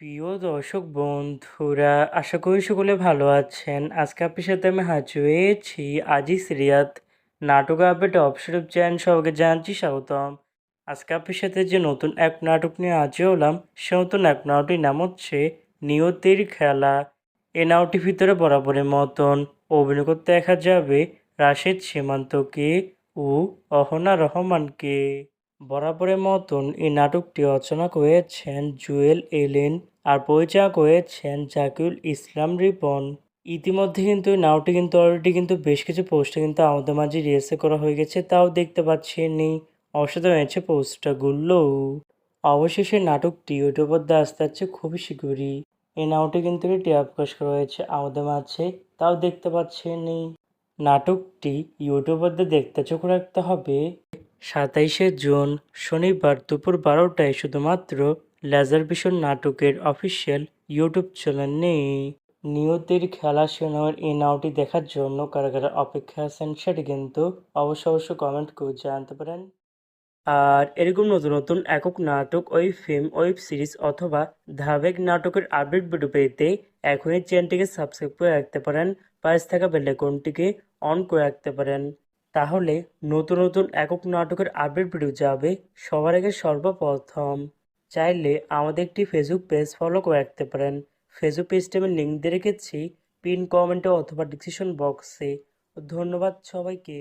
প্রিয় দর্শক বন্ধুরা, আশা করি সকলে ভালো আছেন। আজকে আপনার সাথে আমি হাজির হয়েছি আজিজ রিয়াদ নাটক আপডেট অফিসিয়াল চ্যানেল। সবাইকে জানাচ্ছি স্বাগতম। আজকে আপনার সাথে যে নতুন এক নাটক নিয়ে হাজির হলাম, সে নতুন এক নাটকটির নাম হচ্ছে নিয়তির খেলা। এই নাটকটির ভিতরে বরাবরের মতন অভিনয় করতে দেখা যাবে রাশেদ সীমান্তকে ও অহনা রহমানকে। বরাবরের মতন এই নাটকটি রচনা করেছেন জুয়েল এলেন আর পরিচালনা করেছেন জাকিউল ইসলাম রিপন। ইতিমধ্যে কিন্তু এই নাটকটি কিন্তু অলরেডি কিন্তু বেশ কিছু পোস্টার কিন্তু আমাদের মাঝে রিলিজ করা হয়ে গেছে, তাও দেখতে পাচ্ছেন অসাধারণ হয়েছে পোস্টারগুলো। অবশেষে নাটকটি ইউটিউবের দিয়ে আসতে যাচ্ছে খুবই শীঘ্রই। এই নাটকটি কিন্তু টিআর প্রকাশ করা হয়েছে আমাদের মাঝে, তাও দেখতে পাচ্ছেন। নাটকটি ইউটিউবের দিয়ে দেখতে চোখ রাখতে হবে 27শে জুন শনিবার দুপুর 12টায় শুধুমাত্র লেজার ভিশন নাটকের অফিসিয়াল ইউটিউব চ্যানেলে। নিয়তির খেলা সিনেমার এই নাটকটি দেখার জন্য কারা কারা অপেক্ষা আছেন সেটি কিন্তু অবশ্যই কমেন্ট করে জানাতে পারেন। আর এরকম নতুন নতুন একক নাটক, ওয়েব ফিল্ম, ওয়েব সিরিজ অথবা ধারাবাহিক নাটকের আপডেট ভিডিও পেতে এখনই চ্যানেলটিকে সাবস্ক্রাইব করে রাখতে পারেন, পাশে থাকা বেল আইকনটিকে অন করে রাখতে পারেন। তাহলে নতুন নতুন একক নাটকের আপডেট ভিডিও যাবে সবার আগে সর্বপ্রথম। চাইলে আমাদের একটি ফেসবুক পেজ ফলো করে রাখতে পারেন। ফেসবুক পেজটি আমি লিঙ্ক দিয়ে রেখেছি পিন কমেন্টে অথবা ডিসক্রিপশন বক্সে। ধন্যবাদ সবাইকে।